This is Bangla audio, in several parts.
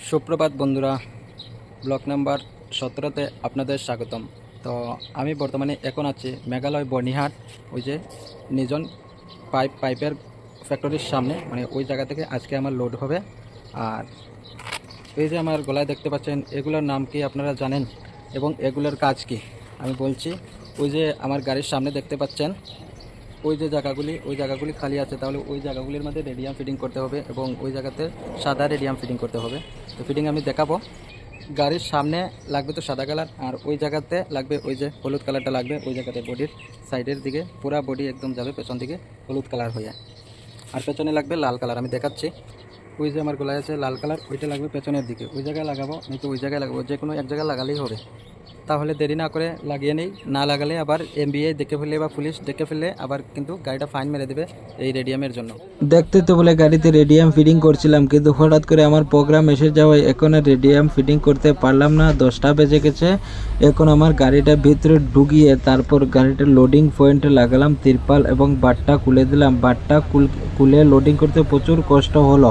সুপ্রভাত বন্ধুরা, ব্লক নাম্বার 17তে আপনাদের স্বাগতম। তো আমি বর্তমানে এখন আছি মেঘালয় বর্নিহাট, ওই যে নিজন পাইপের ফ্যাক্টরির সামনে, মানে ওই জায়গা থেকে আজকে আমার লোড হবে। আর এই যে আমার গলায় দেখতে পাচ্ছেন, এগুলোর নাম কি আপনারা জানেন এবং এগুলোর কাজ কি আমি বলছি। ওই যে আমার গাড়ির সামনে দেখতে পাচ্ছেন ওই যে জায়গাগুলি খালি আছে, তাহলে ওই জায়গাগুলির মধ্যে রেডিয়াম ফিটিং করতে হবে এবং ওই জায়গাতে সাদা রেডিয়াম ফিটিং করতে হবে। তো ফিটিং আমি দেখাবো। গাড়ির সামনে লাগবে তো সাদা কালার, আর ওই জায়গাতে লাগবে ওই যে হলুদ কালারটা লাগবে। ওই জায়গাতে বডির সাইডের দিকে পুরা বডি একদম যাবে পেছন দিকে হলুদ কালার হয়ে, আর পেছনে লাগবে লাল কালার। আমি দেখাচ্ছি, ওই যে আমার গলায় আছে লাল কালার, ওইটা লাগবে পেছনের দিকে। ওই জায়গায় লাগাবো, নয়তো ওই জায়গায় লাগাবো, যে কোনো এক জায়গায় লাগালেই হবে। তাহলে দেরি না করে লাগিয়ে নেই, না লাগালে আবার এমবিএ দেখে ফেললে বা পুলিশ দেখে ফেললে আবার কিন্তু গাড়িটা ফাইন মেরে দেবে এই রেডিয়ামের জন্য। দেখতে তো বলে গাড়িতে রেডিয়াম ফিটিং করছিলাম, কিন্তু হঠাৎ করে আমার প্রোগ্রাম এসে যাওয়ায় এখন আর রেডিয়াম ফিটিং করতে পারলাম না। 10টা বেজে গেছে। এখন আমার গাড়িটা ভিতরে ঢুকিয়ে তারপর গাড়িটা লোডিং পয়েন্টে লাগালাম তিরপাল এবং বাটটা খুলে দিলাম। বাটটা খুলে লোডিং করতে প্রচুর কষ্ট হলো,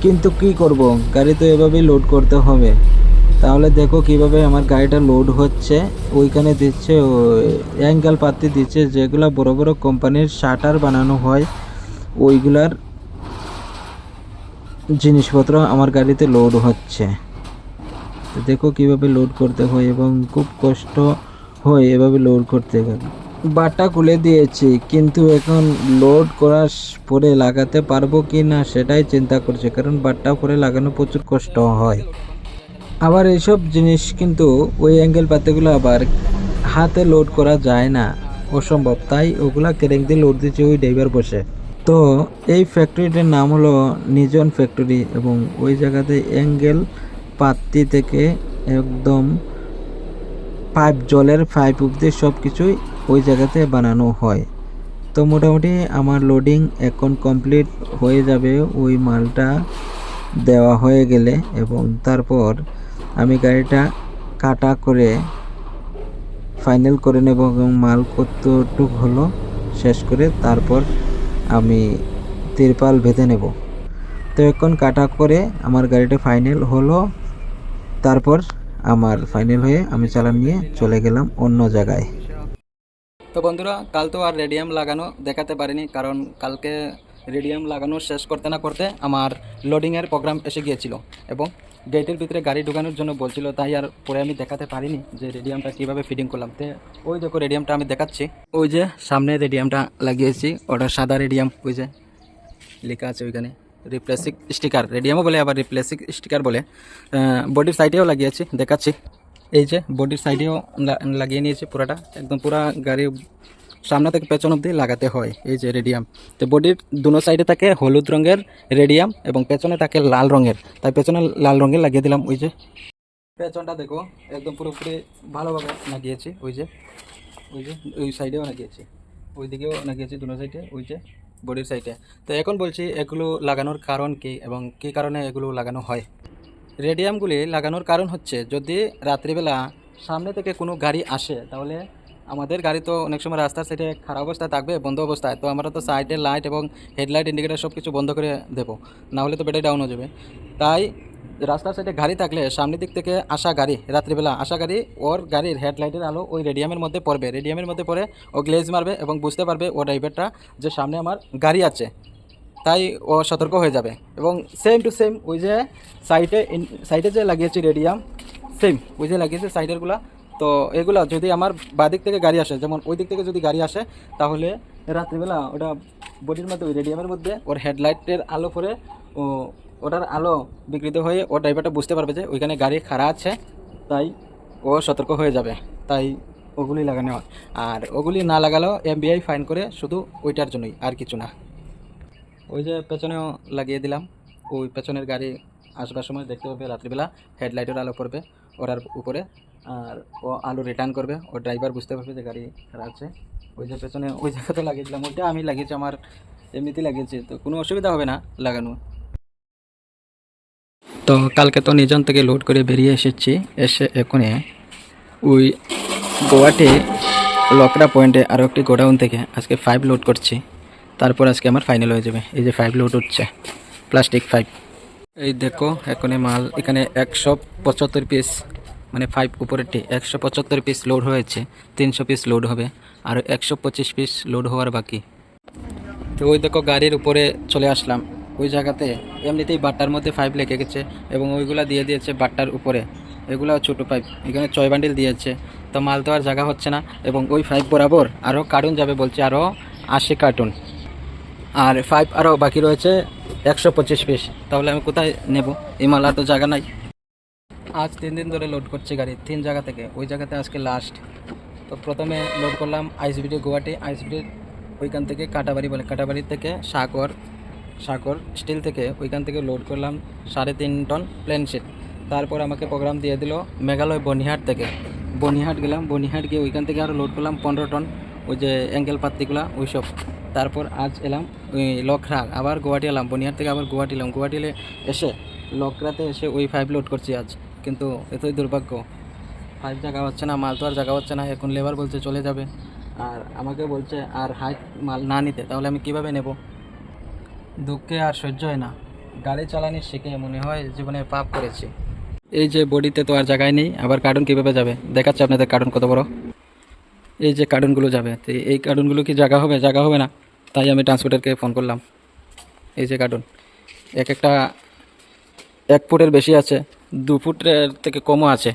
কিন্তু কি করব, গাড়ি তো এভাবেই লোড করতে হবে। তাহলে দেখো কিভাবে আমার গাড়িটা লোড হচ্ছে। ওইখানে দিচ্ছে অ্যাঙ্গেল পাতি দিচ্ছে, যেগুলো বড় বড় কোম্পানির শাটার বানানো হয়, ওইগুলার জিনিসপত্র আমার গাড়িতে লোড হচ্ছে। তো দেখো কিভাবে লোড করতে হয় এবং খুব কষ্ট হয় এভাবে লোড করতে গেলে। বারটা খুলে দিয়েছি, কিন্তু এখন লোড করার পরে লাগাতে পারবো কি না সেটাই চিন্তা করছি, কারণ বারটা পরে লাগানো প্রচুর কষ্ট হয়। আবার এইসব জিনিস কিন্তু ওই অ্যাঙ্গেল পাতিগুলো আবার হাতে লোড করা যায় না, অসম্ভব। তাই ওগুলা ক্রেন দিয়ে লোড দিচ্ছে ওই ড্রাইভার বসে। তো এই ফ্যাক্টরিটার নাম হলো নিজন ফ্যাক্টরি, এবং ওই জায়গাতে অ্যাঙ্গেল পাতি থেকে একদম পাইপ, জলের পাইপ অব্দি সব কিছুই ওই জায়গাতে বানানো হয়। তো মোটামুটি আমার লোডিং এখন কমপ্লিট হয়ে যাবে ওই মালটা দেওয়া হয়ে গেলে, এবং তারপর আমি গাড়িটা কাটা করে ফাইনাল করে নেব এবং মাল কতটুক হলো শেষ করে তারপর আমি তিরপাল বেঁধে নেব। তো এখন কাটা করে আমার গাড়িটা ফাইনাল হলো। তারপর আমার ফাইনাল হয়ে আমি চালান নিয়ে চলে গেলাম অন্য জায়গায়। তো বন্ধুরা, কাল তো আর রেডিয়াম লাগানো দেখাতে পারিনি, কারণ কালকে রেডিয়াম লাগানো শেষ করতে না করতে আমার লোডিংয়ের প্রোগ্রাম এসে গিয়েছিল এবং গেটের ভিতরে গাড়ি ঢোকানোর জন্য বলছিল, তাই আর পরে আমি দেখাতে পারিনি যে রেডিয়ামটা কীভাবে ফিটিং করলাম। তো ওই দেখো রেডিয়ামটা আমি দেখাচ্ছি, ওই যে সামনে রেডিয়ামটা লাগিয়েছি, ওটা সাদা রেডিয়াম, ওই যে লেখা আছে ওইখানে রিপ্লেসিং স্টিকার, রেডিয়ামও বলে আবার রিপ্লেসিং স্টিকার বলে। বডির সাইডেও লাগিয়েছি, দেখাচ্ছি। এই যে বডির সাইডেও লাগিয়ে নিয়েছি পুরাটা, একদম পুরা গাড়ি সামনে থেকে পেছন অবধি লাগাতে হয় এই যে রেডিয়াম। তো বডির দুনো সাইডে থাকে হলুদ রঙের রেডিয়াম এবং পেছনে থাকে লাল রঙের, তাই পেছনে লাল রঙের লাগিয়ে দিলাম। ওই যে পেছনটা দেখো একদম পুরোপুরি ভালোভাবে লাগিয়েছি, ওই যে ওই সাইডেও লাগিয়েছি, ওই দিকেও লাগিয়েছি, দুনো সাইডে, ওই যে বডির সাইডে। তো এখন বলছি এগুলো লাগানোর কারণ কি এবং কী কারণে এগুলো লাগানো হয়। রেডিয়ামগুলি লাগানোর কারণ হচ্ছে, যদি রাত্রিবেলা সামনে থেকে কোনো গাড়ি আসে, তাহলে আমাদের গাড়ি তো অনেক সময় রাস্তার সাইডে খারাপ অবস্থায় থাকবে, বন্ধ অবস্থায়, তো আমরা তো সাইডের লাইট এবং হেডলাইট ইন্ডিকেটার সব কিছু বন্ধ করে দেবো, না হলে তো ব্যাটারি ডাউন হয়ে যাবে। তাই রাস্তার সাইডে গাড়ি থাকলে সামনের দিক থেকে আসা গাড়ি, রাত্রিবেলা আসা গাড়ি, ওর গাড়ির হেডলাইটের আলো ওই রেডিয়ামের মধ্যে পড়বে, রেডিয়ামের মধ্যে পড়ে ও গ্লেজ মারবে এবং বুঝতে পারবে ও ড্রাইভারটা যে সামনে আমার গাড়ি আছে, তাই ও সতর্ক হয়ে যাবে। এবং সেম টু সেম ওই যে সাইডে যে লাগিয়েছি রেডিয়াম, সেম ওই যে লাগিয়েছে সাইডেরগুলা। তো এগুলো যদি আমার বাদিক থেকে গাড়ি আসে, যেমন ওই দিক থেকে যদি গাড়ি আসে, তাহলে রাত্রিবেলা ওটা বডির মধ্যে ওই রেডিয়ামের মধ্যে ওর হেডলাইটের আলো পরে ও ওটার আলো বিকৃত হয়ে ও ড্রাইভারটা বুঝতে পারবে যে ওইখানে গাড়ি খাড়া আছে, তাই ও সতর্ক হয়ে যাবে। তাই ওগুলি লাগানো হয়। আর ওগুলি না লাগালেও এমবিআই ফাইন করে, শুধু ওইটার জন্যই, আর কিছু না। ওই যে পেছনেও লাগিয়ে দিলাম, ওই পেছনের গাড়ি আসবার সময় দেখতে পাবে রাত্রিবেলা হেডলাইটের আলো পড়বে ওটার উপরে, আর ও আলো রিটার্ন করবে, ও ড্রাইভার বুঝতে পারবে যে গাড়ি খারাপ আছে। ওই যে পেছনে ওই জায়গাতে লাগিয়েছিলাম, ওইটা আমি লাগিয়েছি, আমার এমনিতেই লাগিয়েছি, তো কোনো অসুবিধা হবে না লাগানো। তো কালকে তো নিজন থেকে লোড করে বেরিয়ে এসেছি, এসে এখানে ওই গোয়াটে লকড়া পয়েন্টে আরও একটি গোডাউন থেকে আজকে 5 লোড করছি, তারপর আজকে আমার ফাইনাল হয়ে যাবে। এই যে 5 লোড হচ্ছে, প্লাস্টিক 5। এই দেখো এখানে মাল এখানে 175 পিস মানে 5 উপরেরটি 175 পিস লোড হয়েছে, 300 পিস লোড হবে আর 125 পিস লোড হওয়ার বাকি। তো ওই দেখো গাড়ির উপরে চলে আসলাম, ওই জায়গাতে এমনিতেই বাট্টার মধ্যে পাইপ লেগে গেছে এবং ওইগুলা দিয়ে দিয়েছে বাট্টার উপরে, এগুলো ছোটো পাইপ, এখানে 6 বান্ডিল দিয়েছে। তো মাল দেওয়ার জায়গা হচ্ছে না এবং ওই পাইপ বরাবর আরও কার্টুন যাবে বলছে, আরও 80 কার্টুন, আর পাইপ আরও বাকি রয়েছে 125 পিস। তাহলে আমি কোথায় নেব এই মাল? আর তো জায়গা নাই। আজ 3 দিন ধরে লোড করছে গাড়ি 3 জায়গা থেকে, ওই জায়গাতে আজকে লাস্ট। তো প্রথমে লোড করলাম আইসবিডি গুয়াহাটি, আইসবিডির ওইখান থেকে কাটাবাড়ি বলে, কাটাবাড়ি থেকে সাগর স্টিল থেকে ওইখান থেকে লোড করলাম 3.5 টন প্লেন শিট। তারপর আমাকে প্রোগ্রাম দিয়ে দিল মেঘালয় বনিহাট থেকে, বনিহাট গেলাম, বনিহাট গিয়ে ওইখান থেকে আরও লোড করলাম 15 টন ওই যে অ্যাঙ্গেল পাত্তিগুলা ওইসব। তারপর আজ এলাম ওই লখরা, আবার গুয়াহাটি এলাম, বনিহাট থেকে আবার গুয়াহাটি এলাম, গুয়াহাটি এসে লখরাতে এসে ওই 5 লোড করছি আজ। কিন্তু এতই দুর্ভাগ্য, 5 জায়গা হচ্ছে না, মাল তো আর জায়গা হচ্ছে না। এখন লেবার বলছে চলে যাবে আর আমাকে বলছে আর হাই মাল না নিতে, তাহলে আমি কিভাবে নেব? দুঃখে আর সহ্য হয় না, গাড়ি চালানি শিখে মনে হয় জীবনে পাপ করেছি। এই যে বডিতে তো আর জায়গায় নেই, আবার কার্টুন কীভাবে যাবে দেখাচ্ছে আপনাদের, কার্টুন কত বড়, এই যে কার্টুনগুলো যাবে, তো এই কার্টুনগুলো কি জায়গা হবে? জায়গা হবে না, তাই আমি ট্রান্সপোর্টারকে ফোন করলাম। এই যে কার্টুন এক একটা 1 ফুটের বেশি আছে, 2 ফুটের থেকে কমও আছে।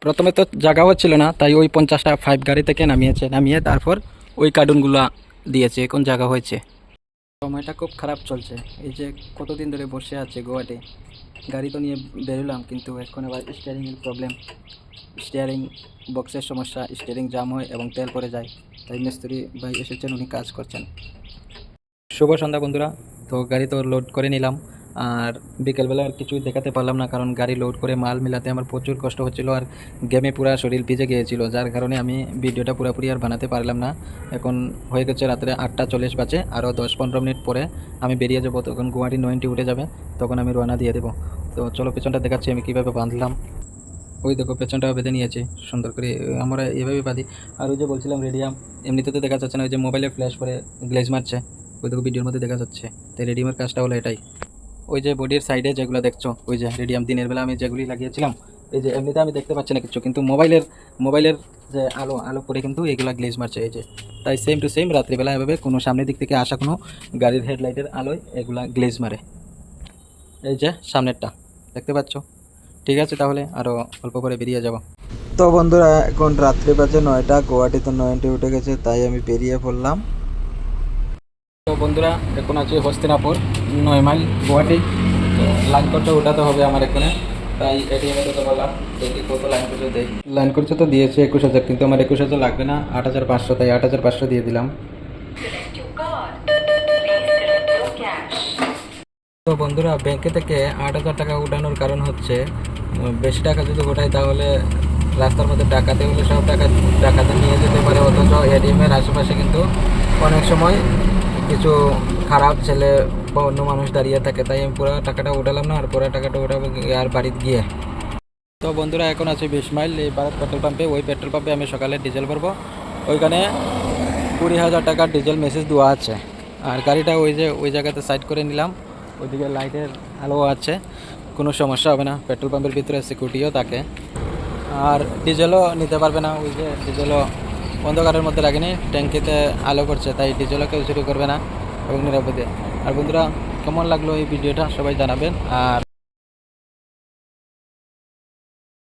প্রথমে তো জায়গা হচ্ছিল না, তাই ওই 50টা 5 গাড়ি থেকে নামিয়ে তারপর ওই কার্টুনগুলো দিয়েছে, এখন জায়গা হয়েছে। সময়টা খুব খারাপ চলছে, এই যে কতদিন ধরে বসে আছে গুয়াহাটি, গাড়ি তো নিয়ে বেরোলাম কিন্তু এখন আবার স্টিয়ারিংয়ের প্রবলেম, স্টিয়ারিং বক্সের সমস্যা, স্টিয়ারিং জাম হয় এবং তেল পড়ে যায়, তাই মিস্ত্রি ভাই এসেছেন, উনি কাজ করছেন। শুভ সন্ধ্যা বন্ধুরা, তো গাড়ি তো লোড করে নিলাম আর বিকেলবেলা আর কিছুই দেখাতে পারলাম না, কারণ গাড়ি লোড করে মাল মিলাতে আমার প্রচুর কষ্ট হচ্ছিল আর গেমে পুরো শরীর ভিজে গিয়েছিল, যার কারণে আমি ভিডিওটা পুরোপুরি আর বানাতে পারলাম না। এখন হয়ে গেছে রাত্রে 8:40 বাজে, আরও 10-15 মিনিট পরে আমি বেরিয়ে যাবো, তখন গুয়াহাটি 90 উঠে যাবে, তখন আমি রওনা দিয়ে দেবো। তো চলো পেছনটা দেখাচ্ছি আমি কীভাবে বাঁধলাম। ওই দেখো পেছনটা বেঁধে নিয়েছি সুন্দর করে, আমরা এভাবে বাঁধি। আর ওই যে বলছিলাম রেডিয়াম, এমনিতে তো দেখা যাচ্ছে না, ওই যে মোবাইলে ফ্ল্যাশ করে গ্লেজ মারছে, ওই দেখো ভিডিওর মধ্যে দেখা যাচ্ছে। তাই রেডিয়ামের কাজটা হলো এটাই। ওই যে বডির সাইডে যেগুলো দেখছো ওই যে রেডিয়াম, দিনের বেলা আমি যেগুলি লাগিয়েছিলাম, এই যে এমনিতে আমি দেখতে পাচ্ছি না কিছু, কিন্তু মোবাইলের যে আলো পরে কিন্তু এইগুলা গ্লেজ মারছে, এই যে। তাই সেম টু সেম রাত্রিবেলা এভাবে কোনো সামনের দিক থেকে আসা কোনো গাড়ির হেডলাইটের আলোয় এগুলা গ্লেজ মারে, এই যে সামনেরটা দেখতে পাচ্ছ। ঠিক আছে, তাহলে আরও অল্প করে বেরিয়ে যাব। তো বন্ধুরা এখন রাত্রি বাজে 9টা, গুয়াহাটিতে 90 উঠে গেছে, তাই আমি বেরিয়ে পড়লাম। তো বন্ধুরা এখন আছে হস্তিনাপুর, 9 মাইল গুয়াহাটি। তো লাইন খরচা উঠাতে হবে আমার এখানে, তাই এটিএমে তো বললাম দেখি কত লাইন খরচা দেয়। লাইন খরচা তো দিয়েছে 21,000, কিন্তু আমার 21,000 লাগবে না, 8,500, তাই 8,500 দিয়ে দিলাম। তো বন্ধুরা ব্যাংকে থেকে 8,000 টাকা উঠানোর কারণ হচ্ছে বেশি টাকা যদি ওঠাই তাহলে রাস্তার মধ্যে ডাকাতে হলে সব টাকা ডাকাতে নিয়ে যেতে পারে, অথচ এটিএমের আশেপাশে কিন্তু অনেক সময় কিছু খারাপ ছেলে বা অন্য মানুষ দাঁড়িয়ে থাকে, তাই আমি পুরো টাকাটা উঠালাম না, আর পুরো টাকাটা উঠাবো আর বাড়িতে গিয়ে। তো বন্ধুরা এখন আছে 20 মাইল এই ভারত পেট্রোল পাম্পে, ওই পেট্রোল পাম্পে আমি সকালে ডিজেল ভরবো, ওইখানে 20,000 টাকার ডিজেল মেসেজ দেওয়া আছে। আর গাড়িটা ওই জায়গাতে সাইড করে নিলাম, ওইদিকে লাইটের আলো আছে, কোনো সমস্যা হবে না, পেট্রোল পাম্পের ভিতরে সিকিউরিটিও থাকে। আর ডিজেলও নিতে পারবে না, ওই যে ডিজেলও অন্ধকারের মধ্যে লাগেনি, ট্যাঙ্কিতে আলো করছে, তাই ডিজেলও কেউ চুরি করবে না এবং নিরাপদে। আর বন্ধুরা কেমন লাগলো এই ভিডিওটা সবাই জানাবেন। আর